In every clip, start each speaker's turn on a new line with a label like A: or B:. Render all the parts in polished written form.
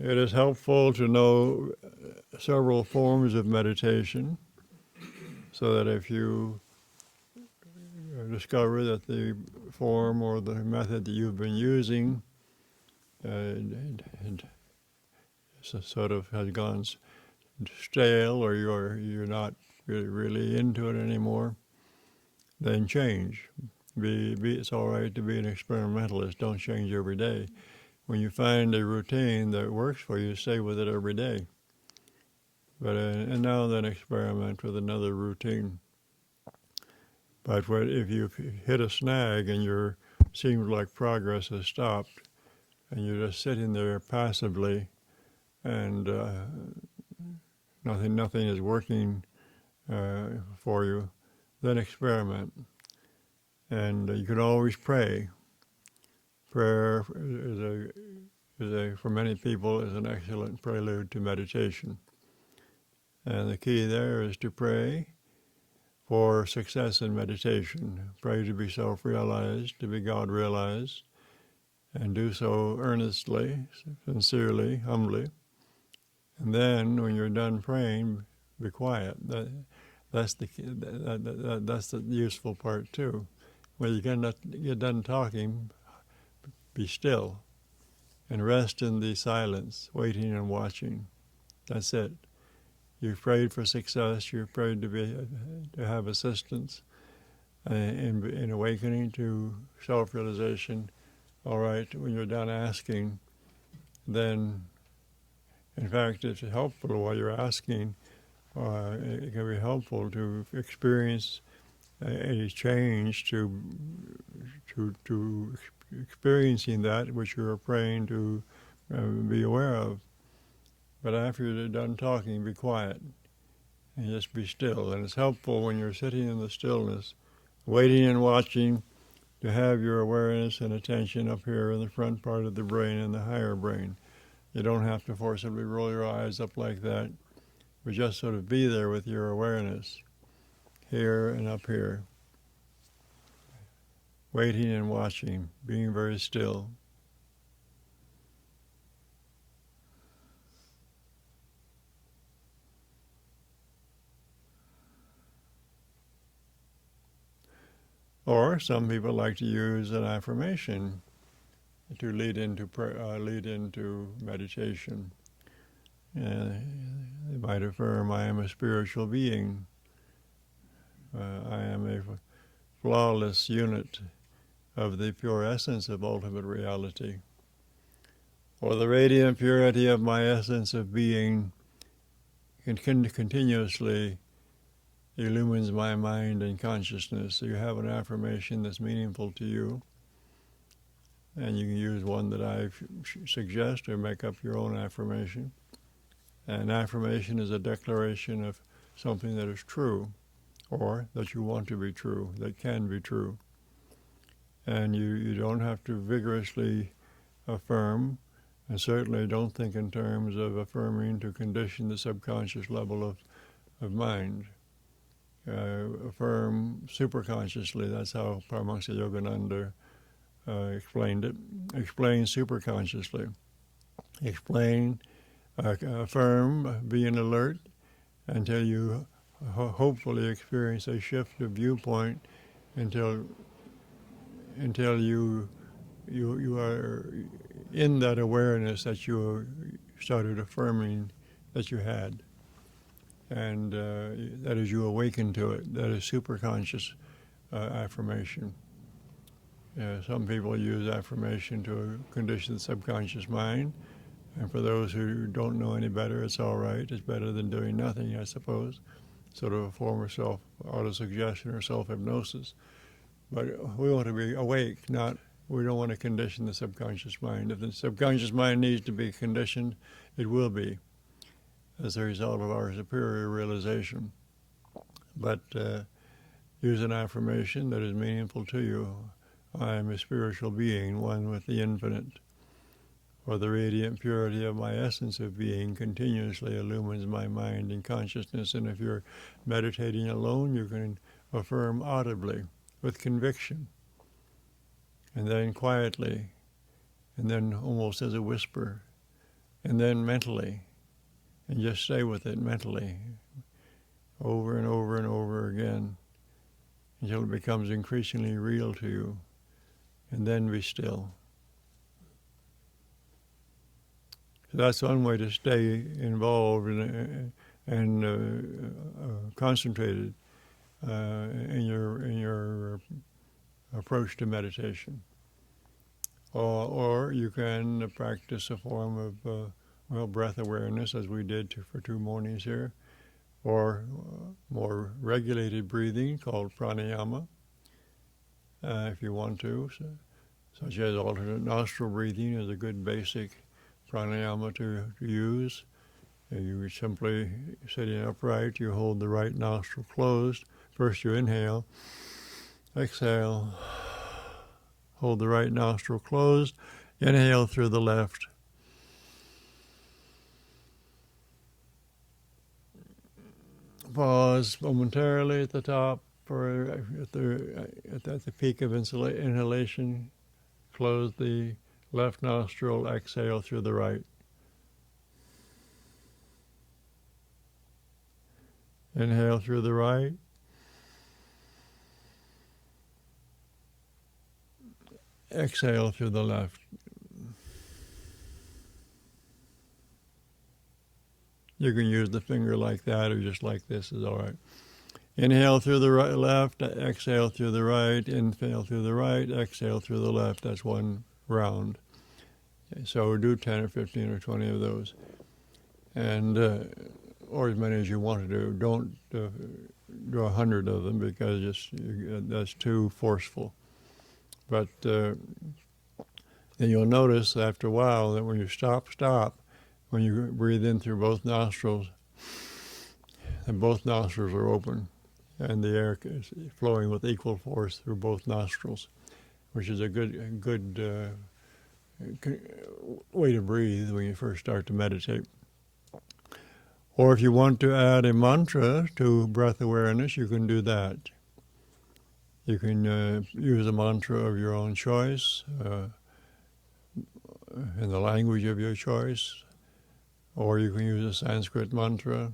A: It is helpful to know several forms of meditation, so that if you discover that the form or the method that you've been using sort of has gone stale, or you're not really into it anymore, then change. It's all right to be an experimentalist. Don't change every day. When you find a routine that works for you, stay with it every day. But and now and then experiment with another routine. But if you hit a snag and you're seems like progress has stopped, and you're just sitting there passively, and nothing is working for you, then experiment. And you can always pray. Prayer for many people, is an excellent prelude to meditation. And the key there is to pray for success in meditation. Pray to be self-realized, to be God-realized, and do so earnestly, sincerely, humbly. And then, when you're done praying, be quiet. That's the useful part too. When you get done talking, be still and rest in the silence, waiting and watching. That's it. You've prayed for success. You've prayed to have assistance in awakening to self-realization. All right, when you're done asking, then, in fact, it's helpful while you're asking. It can be helpful to experience a change to experiencing that which you're praying to be aware of. But after you're done talking, be quiet and just be still. And it's helpful when you're sitting in the stillness, waiting and watching, to have your awareness and attention up here in the front part of the brain, in the higher brain. You don't have to forcibly roll your eyes up like that, but just sort of be there with your awareness, here and up here, waiting and watching, being very still. Or some people like to use an affirmation to lead into meditation. They might affirm, "I am a spiritual being. I am a flawless unit of the pure essence of ultimate reality." Or, "The radiant purity of my essence of being continuously illumines my mind and consciousness." So you have an affirmation that's meaningful to you, and you can use one that I suggest, or make up your own affirmation. An affirmation is a declaration of something that is true, or that you want to be true, that can be true. And you don't have to vigorously affirm, and certainly don't think in terms of affirming to condition the subconscious level of mind. Affirm superconsciously. That's how Paramahansa Yogananda explained it. Explain superconsciously. Affirm, be in alert until you hopefully experience a shift of viewpoint, until you are in that awareness that you started affirming that you had. And that is, you awaken to it. That is superconscious affirmation. Some people use affirmation to condition the subconscious mind, and for those who don't know any better, it's all right. It's better than doing nothing, I suppose. Sort of a form of auto-suggestion or self-hypnosis. But we want to be awake, we don't want to condition the subconscious mind. If the subconscious mind needs to be conditioned, it will be, as a result of our superior realization. But use an affirmation that is meaningful to you. I am a spiritual being, one with the infinite. Or, the radiant purity of my essence of being continuously illumines my mind and consciousness. And if you're meditating alone, you can affirm audibly, with conviction, and then quietly, and then almost as a whisper. and then mentally, and just stay with it mentally, over and over and over again, until it becomes increasingly real to you, and then be still. So that's one way to stay involved and concentrated in your approach to meditation. Or you can practice a form of breath awareness, as we did for 2 mornings here, or more regulated breathing called pranayama, if you want to, such as alternate nostril breathing is a good basic pranayama to use. You simply, sitting upright, you hold the right nostril closed. First you inhale, exhale, hold the right nostril closed, inhale through the left. Pause momentarily at the top for at the peak of inhalation. Close the left nostril, exhale through the right. Inhale through the right. Exhale through the left. You can use the finger like that or just like this is all right. Inhale through the right, left, exhale through the right, inhale through the right, exhale through the left. That's one round. So do 10 or 15 or 20 of those. And or as many as you want to do. Don't do 100 of them because that's too forceful. But then you'll notice after a while that when you stop, when you breathe in through both nostrils, and both nostrils are open, and the air is flowing with equal force through both nostrils, which is a good way to breathe when you first start to meditate. Or if you want to add a mantra to breath awareness, you can do that. You can use a mantra of your own choice, in the language of your choice, or you can use a Sanskrit mantra.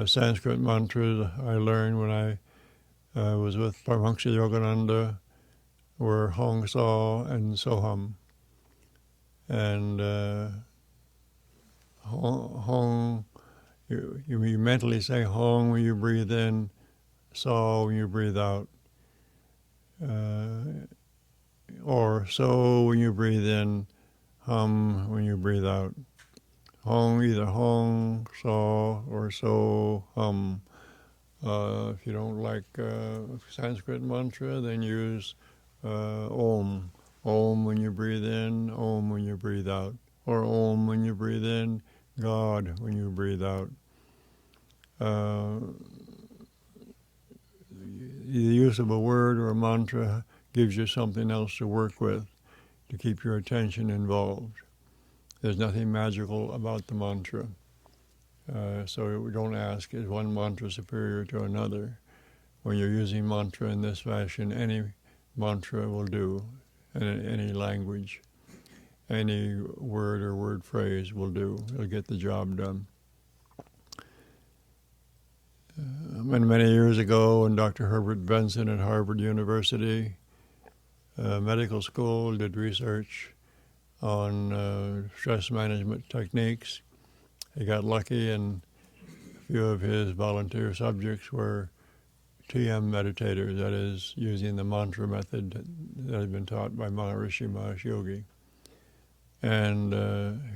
A: Sanskrit mantras I learned when I was with Paramahansa Yogananda were Hong Saw and Soham. And Hong, you mentally say Hong when you breathe in, Saw when you breathe out, or So when you breathe in, Hum when you breathe out. Hong, either Hong, Saw, or So, Hum. If you don't like Sanskrit mantra, then use Om. Om when you breathe in, Om when you breathe out. Or Om when you breathe in, God when you breathe out. The use of a word or a mantra gives you something else to work with to keep your attention involved. There's nothing magical about the mantra. So we don't ask, is one mantra superior to another? When you're using mantra in this fashion, any mantra will do, in any language. Any word or word phrase will do. It'll get the job done. Many years ago, when Dr. Herbert Benson at Harvard University Medical School did research on stress management techniques, he got lucky, and a few of his volunteer subjects were TM meditators, that is, using the mantra method that had been taught by Maharishi Mahesh Yogi. And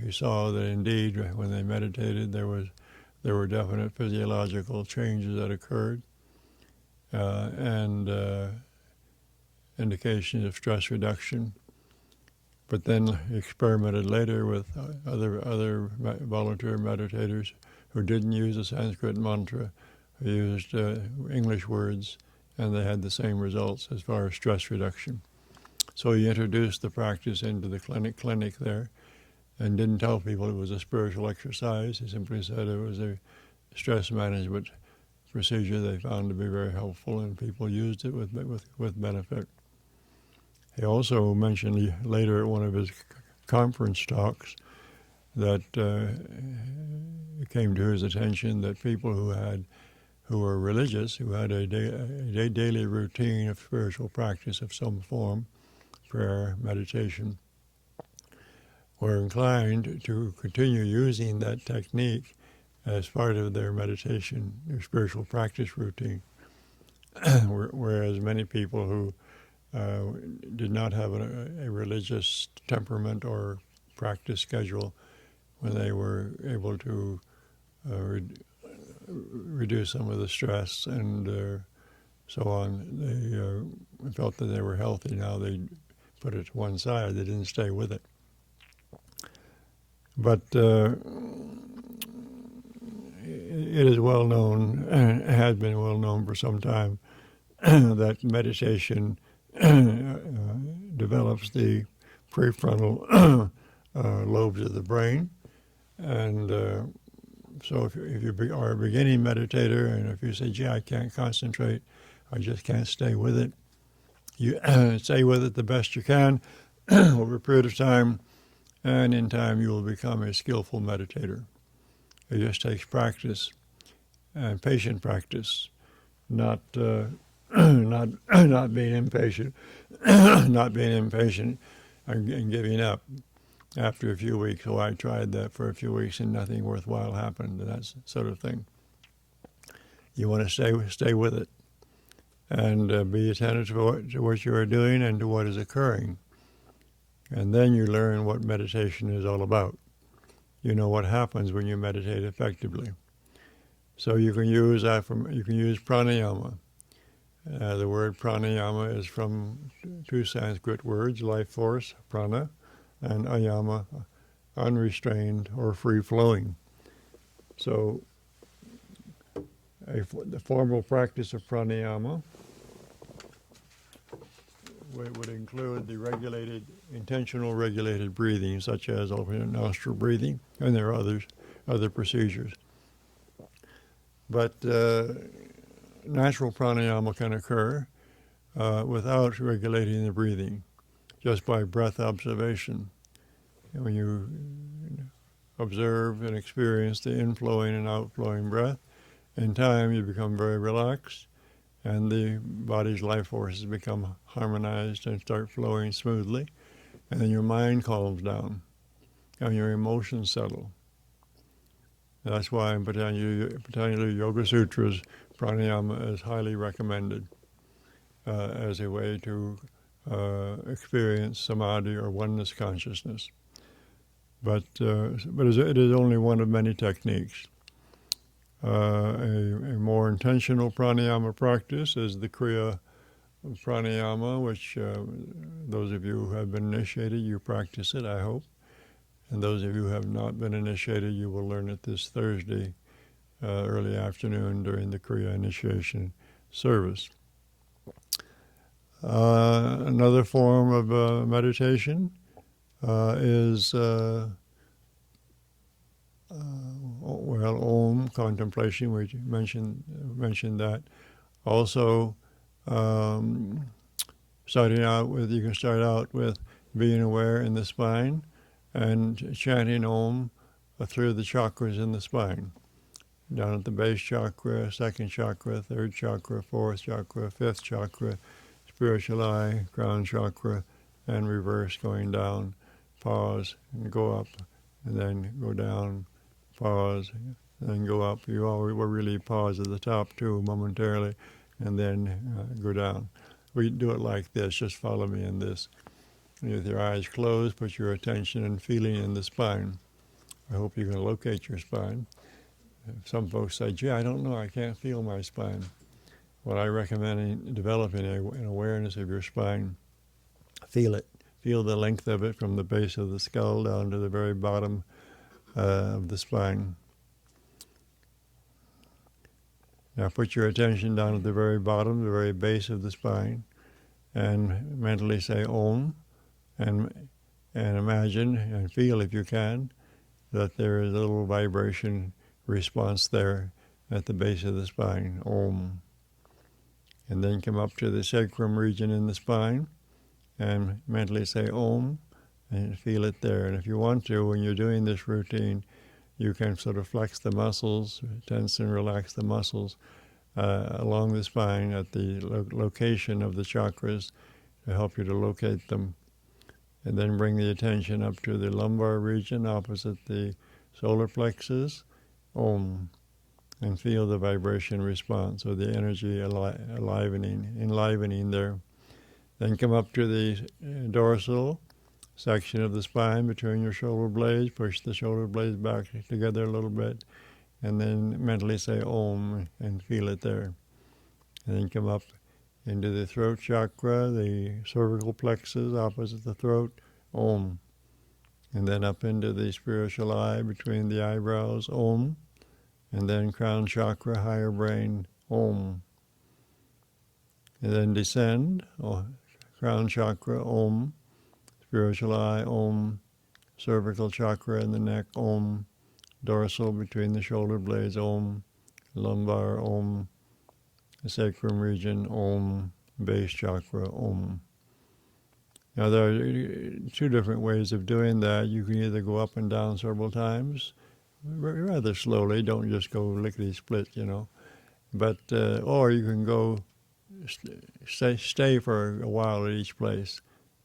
A: he saw that indeed, when they meditated, there were definite physiological changes that occurred, and indications of stress reduction. But then he experimented later with other volunteer meditators who didn't use the Sanskrit mantra, who used English words, and they had the same results as far as stress reduction. So he introduced the practice into the clinic there, and didn't tell people it was a spiritual exercise. He simply said it was a stress management procedure they found to be very helpful, and people used it with benefit. He also mentioned later at one of his conference talks that it came to his attention that people who were religious, who had a daily routine of spiritual practice of some form, prayer, meditation, were inclined to continue using that technique as part of their meditation, their spiritual practice routine. Whereas many people who did not have a religious temperament or practice schedule, when they were able to reduce some of the stress and so on, they felt that they were healthy. Now they put it to one side. They didn't stay with it. But it is well known, and has been well known for some time, that meditation develops the prefrontal lobes of the brain. And so if you are a beginning meditator, and if you say, gee, I can't concentrate, I just can't stay with it, you stay with it the best you can over a period of time, and in time you will become a skillful meditator. It just takes practice, and patient practice, not not being impatient, not being impatient and giving up after a few weeks. Oh, I tried that for a few weeks and nothing worthwhile happened, and that sort of thing. You want to stay with it and be attentive to what you are doing and to what is occurring. And then you learn what meditation is all about. You know what happens when you meditate effectively. So you can use pranayama. The word pranayama is from two Sanskrit words, life force, prana, and ayama, unrestrained or free-flowing. So the formal practice of pranayama would include the intentional regulated breathing, such as alternate nostril breathing, and there are other procedures. But natural pranayama can occur without regulating the breathing, just by breath observation. And when you observe and experience the inflowing and outflowing breath, in time you become very relaxed, and the body's life forces become harmonized and start flowing smoothly, and then your mind calms down, and your emotions settle. That's why in Patanjali Yoga Sutras, pranayama is highly recommended as a way to experience samadhi or oneness consciousness. But it is only one of many techniques. A more intentional pranayama practice is the kriya pranayama, which those of you who have been initiated, you practice it, I hope. And those of you who have not been initiated, you will learn it this Thursday, early afternoon during the kriya initiation service. Another form of meditation is Om, contemplation. We mentioned that. Also, you can start out with being aware in the spine and chanting Om through the chakras in the spine. Down at the base chakra, second chakra, third chakra, fourth chakra, fifth chakra, spiritual eye, crown chakra, and reverse, going down, pause, and go up, and then go down, pause, and then go up. You all will really pause at the top too momentarily, and then go down. We do it like this. Just follow me in this. With your eyes closed, put your attention and feeling in the spine. I hope you can locate your spine. Some folks say, gee, I don't know, I can't feel my spine. Well, I recommend developing an awareness of your spine. Feel it. Feel the length of it from the base of the skull down to the very bottom of the spine. Now put your attention down at the very bottom, the very base of the spine, and mentally say Om, and imagine and feel, if you can, that there is a little vibration response there at the base of the spine, Om. And then come up to the sacrum region in the spine and mentally say Om, and feel it there. And if you want to, when you're doing this routine, you can sort of flex the muscles, tense and relax the muscles along the spine at the location of the chakras to help you to locate them. And then bring the attention up to the lumbar region opposite the solar plexus, Om, and feel the vibration response, or the energy enlivening there. Then come up to the dorsal section of the spine between your shoulder blades, push the shoulder blades back together a little bit, and then mentally say Om and feel it there. And then come up into the throat chakra, the cervical plexus opposite the throat, Om. And then up into the spiritual eye between the eyebrows, Om. And then crown chakra, higher brain, Om. And then descend, crown chakra, Om. Spiritual eye, Om. Cervical chakra in the neck, Om. Dorsal between the shoulder blades, Om. Lumbar, Om. The sacrum region, Om. Base chakra, Om. Now there are two different ways of doing that. You can either go up and down several times, rather slowly. Don't just go lickety-split, But or you can go stay for a while at each place,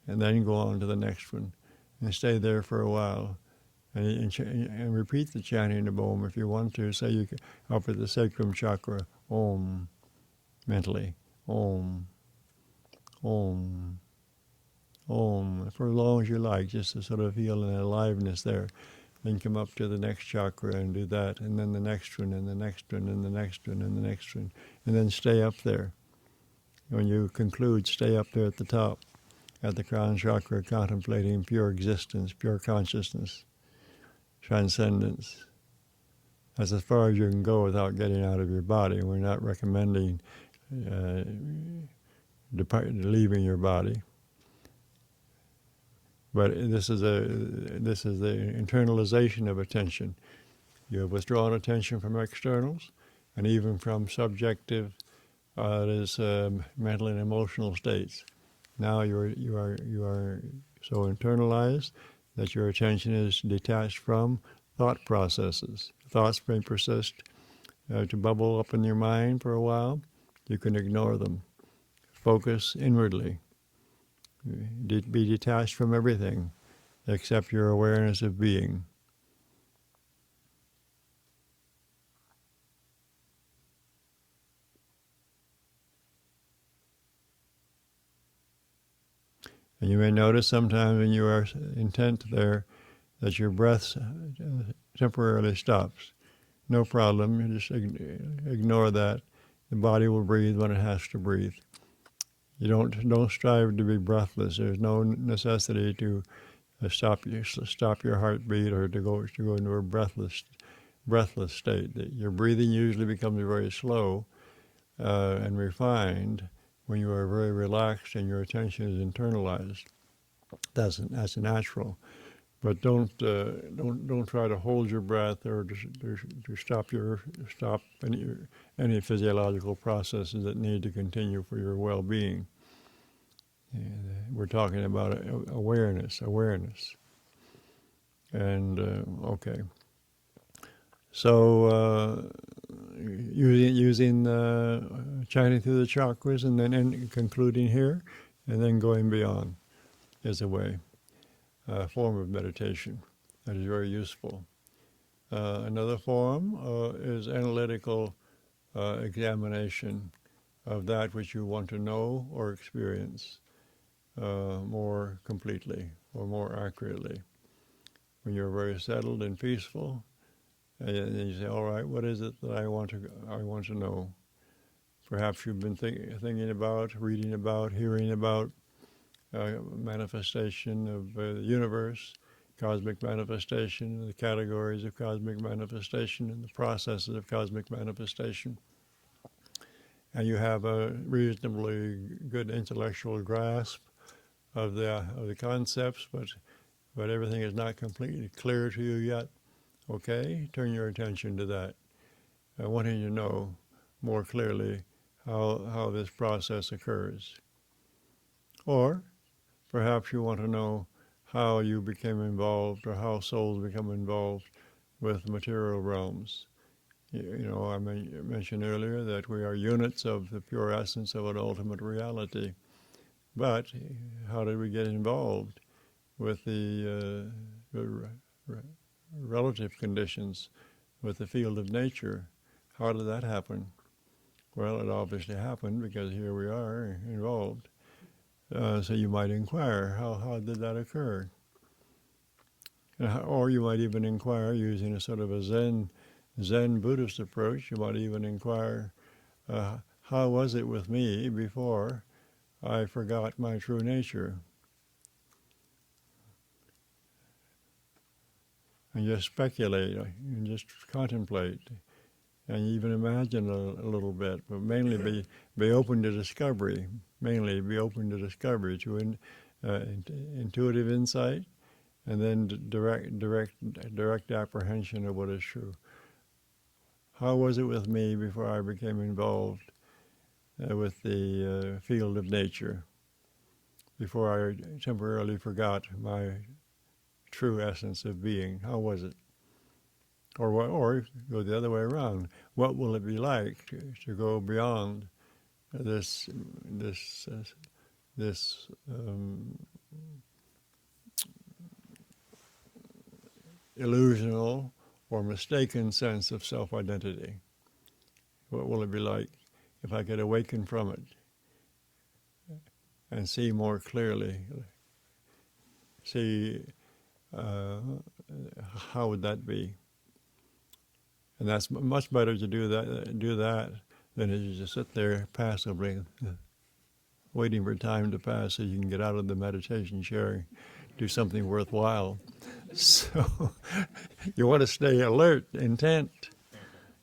A: and then go on to the next one, and stay there for a while, and repeat the chanting of Om if you want to. Say you can, up at the sacrum chakra, Om, mentally, Om, Om, Om, for as long as you like, just to sort of feel an aliveness there. Then come up to the next chakra and do that, and then the next one, and the next one, and the next one, and the next one, and then stay up there. When you conclude, stay up there at the top, at the crown chakra, contemplating pure existence, pure consciousness, transcendence. That's as far as you can go without getting out of your body. We're not recommending leaving your body. But this is the internalization of attention. You have withdrawn attention from externals, and even from subjective, mental and emotional states. Now you are so internalized that your attention is detached from thought processes. Thoughts may persist to bubble up in your mind for a while. You can ignore them. Focus inwardly. Be detached from everything except your awareness of being. And you may notice sometimes when you are intent there that your breath temporarily stops. No problem, you just ignore that. The body will breathe when it has to breathe. You don't strive to be breathless. There's no necessity to stop your heartbeat or to go into a breathless state. Your breathing usually becomes very slow and refined when you are very relaxed and your attention is internalized. That's natural. But don't try to hold your breath or to stop any physiological processes that need to continue for your well-being. We're talking about awareness, and okay. So using chanting through the chakras and then concluding here, and then going beyond is a way. Form of meditation that is very useful. Another form is analytical examination of that which you want to know or experience more completely or more accurately. When you're very settled and peaceful, and you say, "All right, what is it that I want to know?" Perhaps you've been thinking about, reading about, hearing about manifestation of the universe, cosmic manifestation, the categories of cosmic manifestation, and the processes of cosmic manifestation. And you have a reasonably good intellectual grasp of the concepts, but everything is not completely clear to you yet. Okay, turn your attention to that, wanting to know more clearly how this process occurs. Or perhaps you want to know how you became involved or how souls become involved with material realms. I mentioned earlier that we are units of the pure essence of an ultimate reality. But how did we get involved with the relative conditions, with the field of nature? How did that happen? Well, it obviously happened because here we are involved. So you might inquire, how did that occur? Or you might even inquire using a sort of a Zen Buddhist approach. You might even inquire, how was it with me before I forgot my true nature? And just speculate and just contemplate and even imagine a little bit, but mainly be open to discovery. Mainly be open to discovery, to intuitive insight, and then direct apprehension of what is true. How was it with me before I became involved with the field of nature? Before I temporarily forgot my true essence of being? How was it? Or go the other way around. What will it be like to go beyond this illusional or mistaken sense of self-identity? What will it be like if I could awaken from it and see more clearly? See, how would that be? And that's much better to do that than to just sit there passively, waiting for time to pass so you can get out of the meditation chair, do something worthwhile. So you want to stay alert, intent.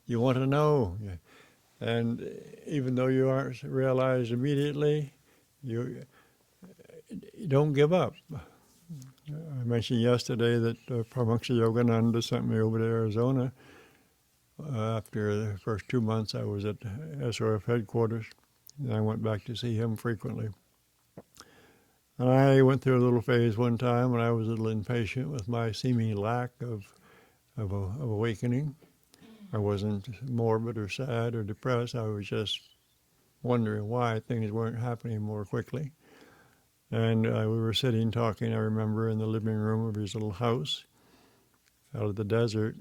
A: You want to know. And even though you aren't realized immediately, you don't give up. I mentioned yesterday that Paramahansa Yogananda sent me over to Arizona. After the first 2 months I was at SRF headquarters, and I went back to see him frequently. And I went through a little phase one time when I was a little impatient with my seeming lack of awakening. I wasn't morbid or sad or depressed. I was just wondering why things weren't happening more quickly. And we were sitting talking, I remember, in the living room of his little house out of the desert.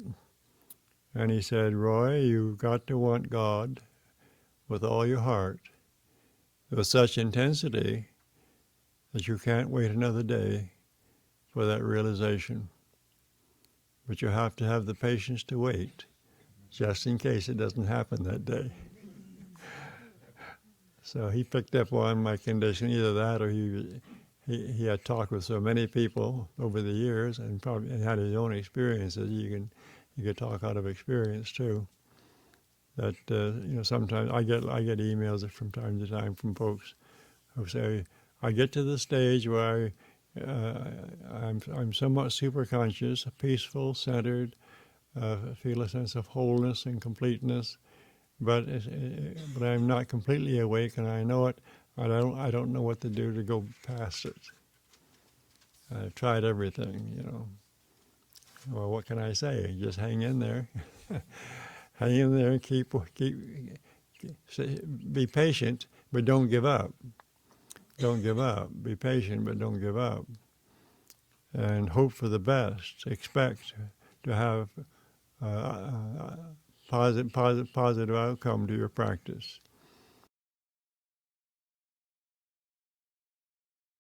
A: And he said, "Roy, you've got to want God with all your heart, with such intensity that you can't wait another day for that realization. But you have to have the patience to wait, just in case it doesn't happen that day." So he picked up on my condition, either that or he had talked with so many people over the years and probably had his own experiences. You could talk out of experience too. That sometimes I get emails from time to time from folks who say, I get to the stage where I'm somewhat super conscious, peaceful, centered, feel a sense of wholeness and completeness, but I'm not completely awake, and I know it. I don't know what to do to go past it. I've tried everything, Well, what can I say? Just hang in there. Hang in there and keep be patient, but don't give up. Don't give up. Be patient, but don't give up. And hope for the best. Expect to have positive outcome to your practice.